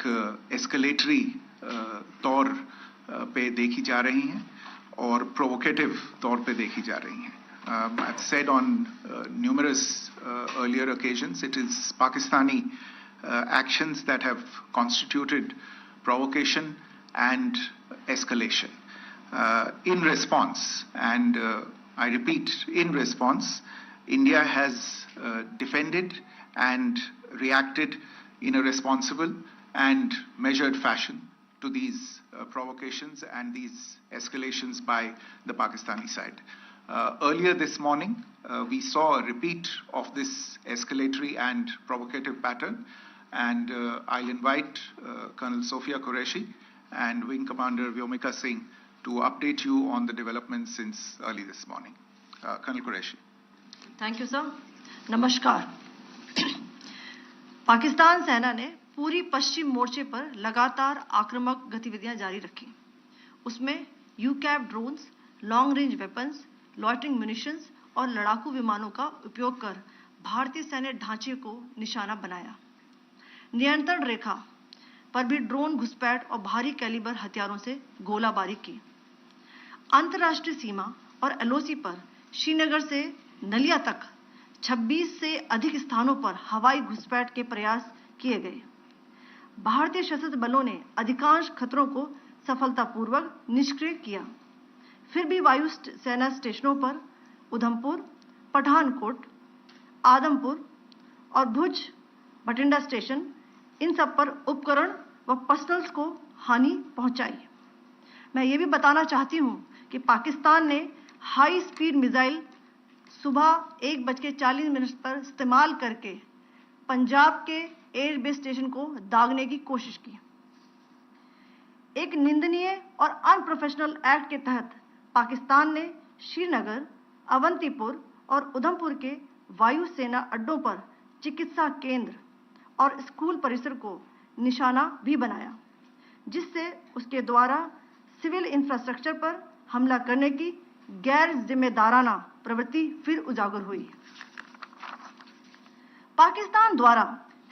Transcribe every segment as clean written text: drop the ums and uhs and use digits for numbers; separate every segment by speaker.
Speaker 1: एक एस्केलेटरी तौर पे देखी जा रही हैं और प्रोवोकेटिव तौर पे देखी जा रही हैं. I've said on numerous earlier occasions, it is Pakistani actions that have constituted provocation and escalation. In response, and I repeat, in response, India has defended and reacted in a responsible and measured fashion to these provocations and these escalations by the Pakistani side. Earlier this morning, we saw a repeat of this escalatory and provocative pattern, and I'll invite Colonel Sophia Qureshi and Wing Commander Vyomika Singh to update you on the developments since early this morning. Colonel Qureshi.
Speaker 2: Thank you, sir. नमस्कार. पाकिस्तान सेना ने पूरी पश्चिम मोर्चे पर लगातार आक्रामक गतिविधियां जारी रखी. उसमें यूकैप drones, long range weapons, loitering munitions और लड़ाकू विमानों का उपयोग कर भारतीय सैन्य ढांचे को निशाना बनाया. नियंत्रण रेखा पर भी ड्रोन घुसपैठ और भारी कैलिबर हथियारों से गोलाबारी की. अंतर्राष्ट्रीय सीमा और एलओसी पर श्रीनगर से नलिया तक 26 से अधिक स्थानों पर हवाई घुसपैठ के प्रयास किए गए. भारतीय सशस्त्र बलों ने अधिकांश खतरों को सफलतापूर्वक निष्क्रिय किया. फिर भी वायु सेना स्टेशनों पर उधमपुर, पठानकोट, आदमपुर और भुज बठिंडा स्टेशन, इन सब पर उपकरण व पर्सनल्स को हानि पहुंचाई. मैं ये भी बताना चाहती हूं कि पाकिस्तान ने हाई स्पीड मिसाइल सुबह 1:40 पर इस्तेमाल करके पंजाब के एयरबेस स्टेशन को दागने की कोशिश की. एक निंदनीय और अनप्रोफेशनल एक्ट के तहत पाकिस्तान ने श्रीनगर, अवंतीपुर और उधमपुर के वायु सेना अड्डों पर चिकित्सा केंद्र और स्कूल परिसर को निशाना भी बनाया, जिससे उसके द्वारा सिविल इंफ्रास्ट्रक्चर पर हमला करने की गैर जिम्मेदाराना प्रवृत्ति फिर उजागर हुई. पाकिस्तान द्वारा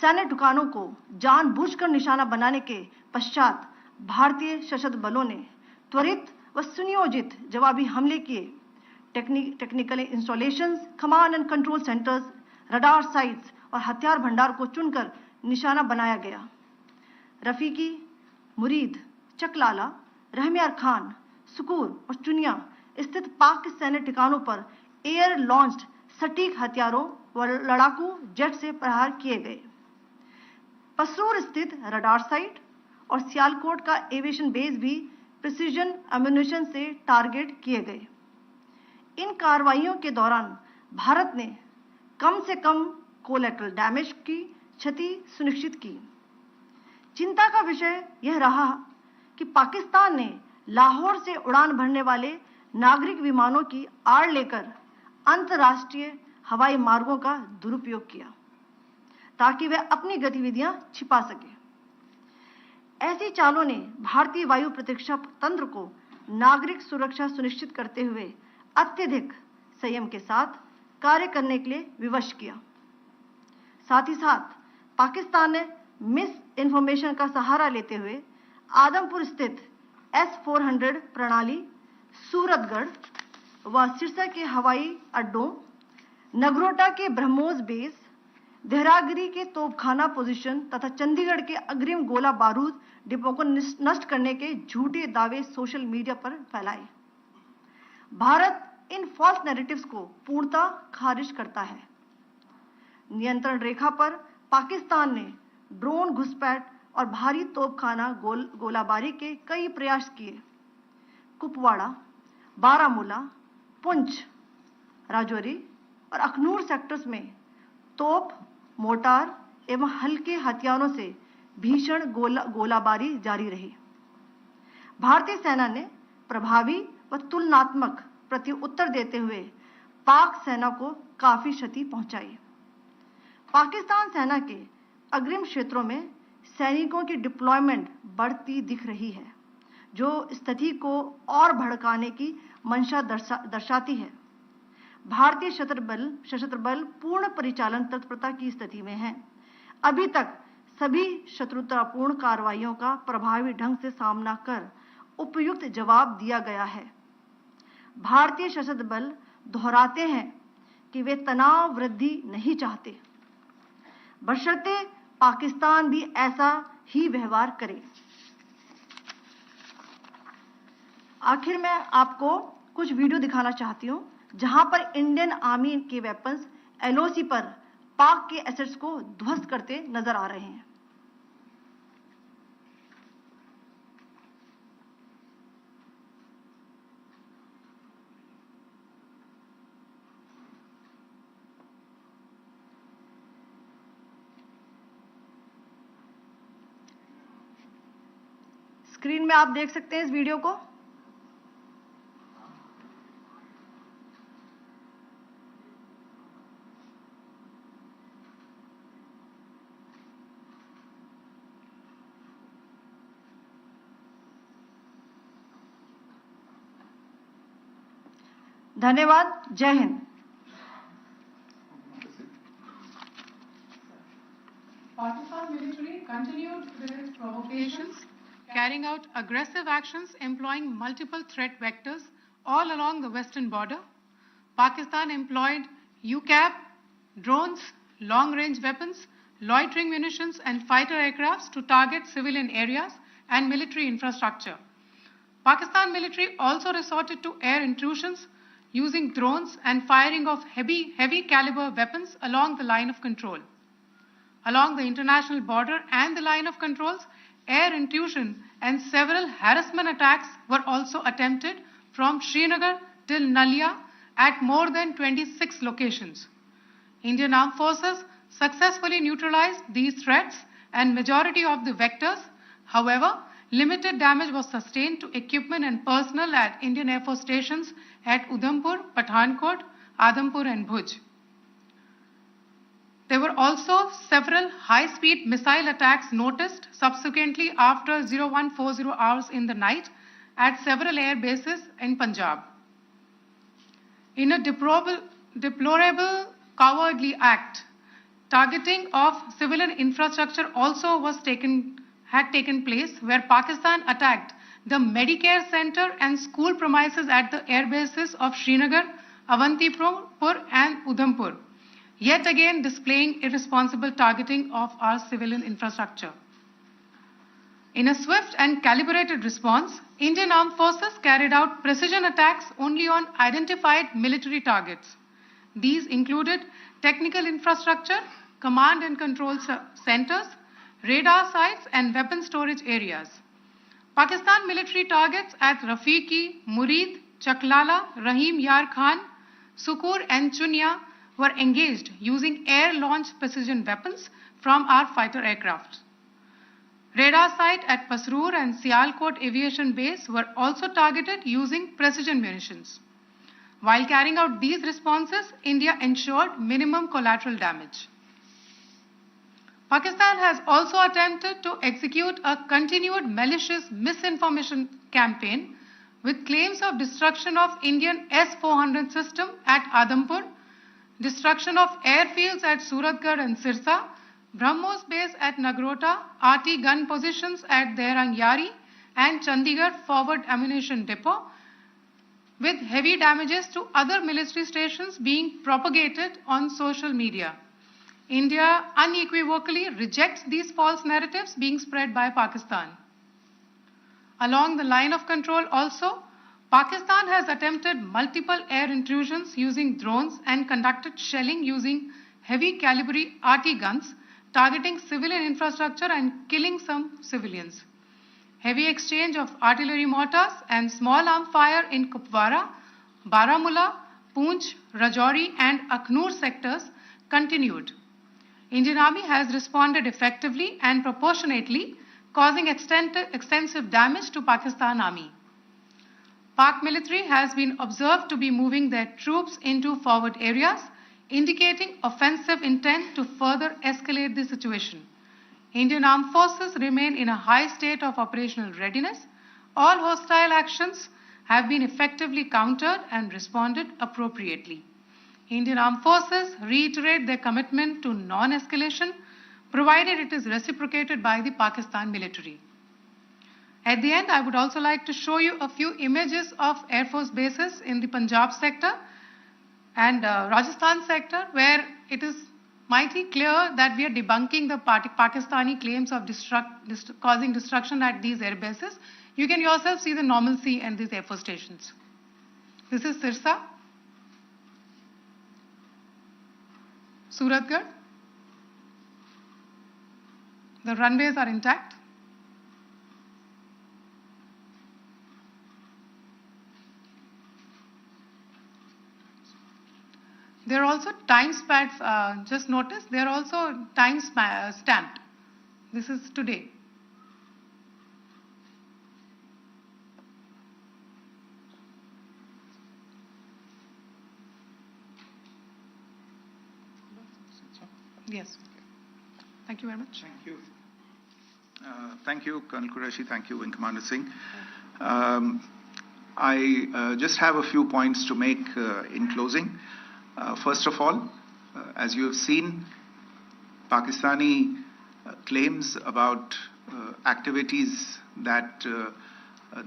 Speaker 2: सैन्य ठिकानों को जानबूझकर निशाना बनाने के पश्चात भारतीय सशस्त्र बलों ने त्वरित व सुनियोजित जवाबी हमले किए. Technical installations, command and control centres, radar sites और हथियार भंडार को चुनकर निशाना बनाया गया. रफीकी, मुरीद, चकलाला, रहमियार खान, सुकूर और चुनिया स्थित पाक सैन्य ठिकानों पर एयर लॉन्च्ड सटीक हथियारों व लड़ाकू जेट से प्रहार किए गए. पसरूर स्थित रडार साइट और सियालकोट का एविएशन बेस भी प्रिसीजन एम्यूनिशन से टारगेट किए गए. इन कार्रवाइयों के दौरान भारत ने कम से कम कोलैटरल डैमेज की क्षति सुनिश्चित की. चिंता का विषय यह रहा कि पाकिस्तान ने लाहौर से उड़ान भरने वाले नागरिक विमानों की आड़ लेकर अंतर्राष्ट्रीय हवाई मार्गों का दुरुपयोग किया ताकि वह अपनी गतिविधियां छिपा सके. ऐसी चालों ने भारतीय वायु प्रतिरक्षा तंत्र को नागरिक सुरक्षा सुनिश्चित करते हुए अत्यधिक संयम के साथ कार्य करने के लिए विवश किया. साथ ही साथ पाकिस्तान ने मिस इन्फॉर्मेशन का सहारा लेते हुए आदमपुर स्थित S-400 प्रणाली, सूरतगढ़ व सिरसा के हवाई अड्डों, नगरोटा के ब्रह्मोस बेस, देहरागिरी के तोपखाना पोजीशन तथा चंडीगढ़ के अग्रिम गोला बारूद डिपो को नष्ट करने के झूठे दावे सोशल मीडिया पर फैलाए. भारत इन फॉल्स नैरेटिव्स को पूर्णतः खारिज करता है. नियंत्रण रेखा पर पाकिस्तान ने ड्रोन घुसपैठ और भारी तोपखाना गोलाबारी के कई प्रयास किए. कुपवाड़ा, बारामूला, पुंछ, राजौरी और अखनूर सेक्टर्स में तोप, मोर्टार एवं हल्के हथियारों से भीषण गोलाबारी जारी रही. भारतीय सेना ने प्रभावी व तुलनात्मक प्रत्युत्तर देते हुए पाक सेना को काफी क्षति पहुंचाई. पाकिस्तान सेना के अग्रिम क्षेत्रों में सैनिकों की डिप्लॉयमेंट बढ़ती दिख रही है, जो स्थिति को और भड़काने की मंशा दर्शाती है. भारतीय सशस्त्र बल पूर्ण परिचालन तत्परता की स्थिति में हैं. अभी तक सभी शत्रुतापूर्ण कार्रवाइयों का प्रभावी ढंग से सामना कर उपयुक्त जवाब दिया गया है। भारतीय सशस्त्र बल दोहराते हैं कि वे तनाव वृद्धि नहीं चाहते, बशर्ते पाकिस्तान भी ऐसा ही व्यवहार करे। आखिर में आपको कुछ वीडियो दिखाना चाहती हूं जहां पर इंडियन आर्मी के वेपन्स एलओसी पर पाक के एसेट्स को ध्वस्त करते नजर आ रहे हैं। स्क्रीन में आप देख सकते हैं इस वीडियो को। धन्यवाद। जय Hind.
Speaker 3: Pakistan military continued with its provocations, carrying out aggressive actions employing multiple threat vectors all along the western border. Pakistan employed UCAV, drones, long-range weapons, loitering munitions and fighter aircrafts to target civilian areas and military infrastructure. Pakistan military also resorted to air intrusions using drones and firing of heavy caliber weapons along the line of control. Along the international border and the line of controls, air intrusion and several harassment attacks were also attempted from Srinagar till Nalia at more than 26 locations. Indian Armed Forces successfully neutralized these threats and majority of the vectors. However, limited damage was sustained to equipment and personnel at Indian Air Force stations at Udhampur, Pathankot, Adhampur and Bhuj. There were also several high-speed missile attacks noticed subsequently after 0140 hours in the night at several air bases in Punjab. In a deplorable cowardly act, targeting of civilian infrastructure also had taken place, where Pakistan attacked the Medicare Center and school premises at the air bases of Srinagar, Avantipur and Udhampur, yet again displaying irresponsible targeting of our civilian infrastructure. In a swift and calibrated response, Indian Armed Forces carried out precision attacks only on identified military targets. These included technical infrastructure, command and control centers, radar sites and weapon storage areas. Pakistan military targets at Rafiqi, Murid, Chaklala, Rahim Yar Khan, Sukur and Chunya were engaged using air-launched precision weapons from our fighter aircraft. Radar site at Pasroor and Sialkot Aviation Base were also targeted using precision munitions. While carrying out these responses, India ensured minimum collateral damage. Pakistan has also attempted to execute a continued malicious misinformation campaign with claims of destruction of Indian S-400 system at Adhampur, destruction of airfields at Suratgarh and Sirsa, BrahMos base at Nagrota, RT gun positions at Derang Yari and Chandigarh forward ammunition depot, with heavy damages to other military stations being propagated on social media. India unequivocally rejects these false narratives being spread by Pakistan. Along the line of control also, Pakistan has attempted multiple air intrusions using drones and conducted shelling using heavy caliber RT guns, targeting civilian infrastructure and killing some civilians. Heavy exchange of artillery mortars and small arm fire in Kupwara, Baramulla, Poonch, Rajouri and Akhnur sectors continued. Indian Army has responded effectively and proportionately, causing extensive damage to Pakistan Army. Pak military has been observed to be moving their troops into forward areas, indicating offensive intent to further escalate the situation. Indian Armed Forces remain in a high state of operational readiness. All hostile actions have been effectively countered and responded appropriately. Indian Armed Forces reiterate their commitment to non-escalation, provided it is reciprocated by the Pakistan military. At the end, I would also like to show you a few images of Air Force bases in the Punjab sector and Rajasthan sector, where it is mighty clear that we are debunking the Pakistani claims of causing destruction at these air bases. You can yourself see the normalcy in these Air Force stations. This is Sirsa, Suratgarh. The runways are intact. There are also time stamps, just notice, they are also time stamped. This is today. Yes. Thank you very much.
Speaker 1: Thank you. Thank you, Colonel Qureshi. Thank you, Wing Commander Singh. I just have a few points to make in closing. First of all, as you have seen, Pakistani claims about activities that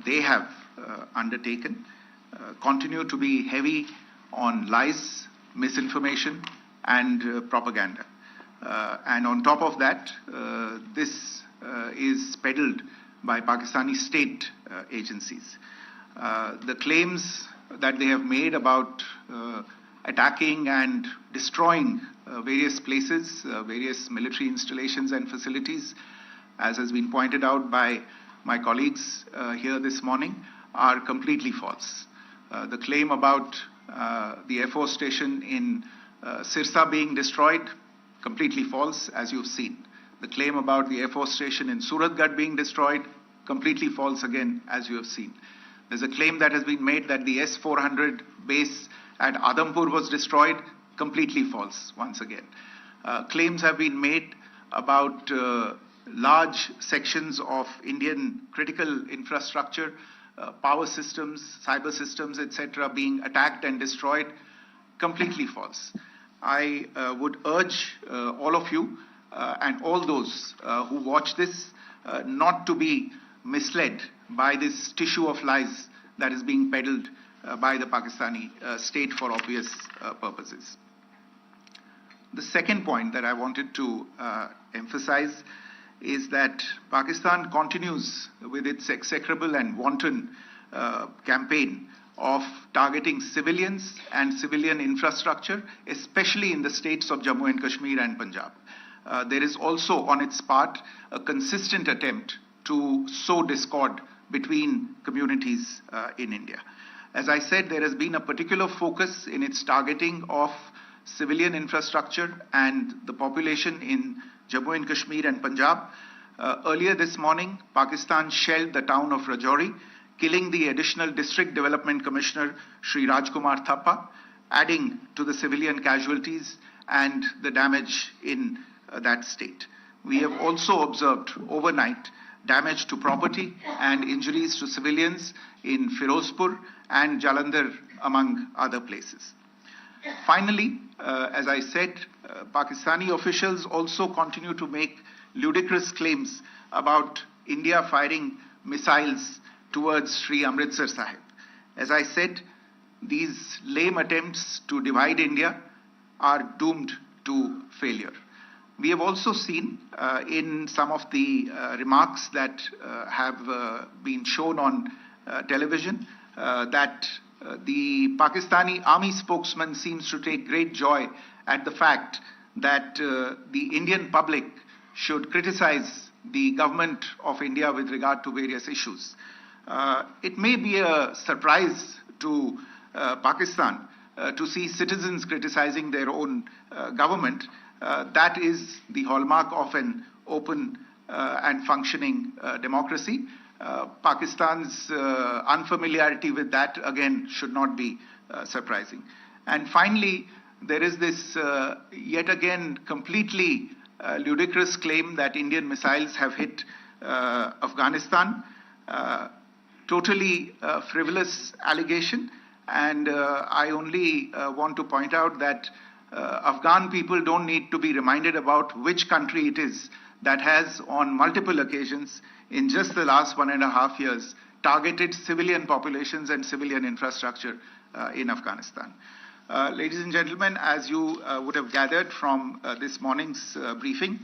Speaker 1: they have undertaken continue to be heavy on lies, misinformation, and propaganda. And on top of that, this is peddled by Pakistani state agencies. The claims that they have made about attacking and destroying various places, various military installations and facilities, as has been pointed out by my colleagues here this morning, are completely false. The claim about the Air Force station in Sirsa being destroyed, completely false, as you've seen. The claim about the Air Force station in Suratgarh being destroyed, completely false again, as you have seen. There's a claim that has been made that the S-400 base at Adampur was destroyed, completely false once again. Claims have been made about large sections of Indian critical infrastructure, power systems, cyber systems, etc. being attacked and destroyed, completely false. I would urge all of you and all those who watch this not to be misled by this tissue of lies that is being peddled by the Pakistani state for obvious purposes. The second point that I wanted to emphasize is that Pakistan continues with its execrable and wanton campaign of targeting civilians and civilian infrastructure, especially in the states of Jammu and Kashmir and Punjab. There is also on its part a consistent attempt to sow discord between communities in India. As I said, there has been a particular focus in its targeting of civilian infrastructure and the population in Jammu and Kashmir and Punjab. Earlier this morning, Pakistan shelled the town of Rajouri, killing the additional District Development Commissioner, Shri Rajkumar Thappa, adding to the civilian casualties and the damage in that state. We have also observed overnight damage to property and injuries to civilians in Firozpur and Jalandhar, among other places. Finally, as I said, Pakistani officials also continue to make ludicrous claims about India firing missiles towards Sri Amritsar Sahib. As I said, these lame attempts to divide India are doomed to failure. We have also seen in some of the remarks that have been shown on television that the Pakistani army spokesman seems to take great joy at the fact that the Indian public should criticize the government of India with regard to various issues. It may be a surprise to Pakistan to see citizens criticizing their own government. That is the hallmark of an open and functioning democracy. Pakistan's unfamiliarity with that, again, should not be surprising. And finally, there is this yet again completely ludicrous claim that Indian missiles have hit Afghanistan. Totally frivolous allegation. And I only want to point out that Afghan people don't need to be reminded about which country it is that has, on multiple occasions, in just the last 1.5 years, targeted civilian populations and civilian infrastructure in Afghanistan. Ladies and gentlemen, as you would have gathered from this morning's briefing,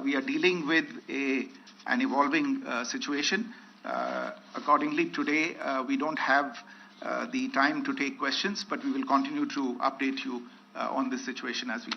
Speaker 1: we are dealing with an evolving situation. Accordingly, today we don't have the time to take questions, but we will continue to update you on this situation as we go.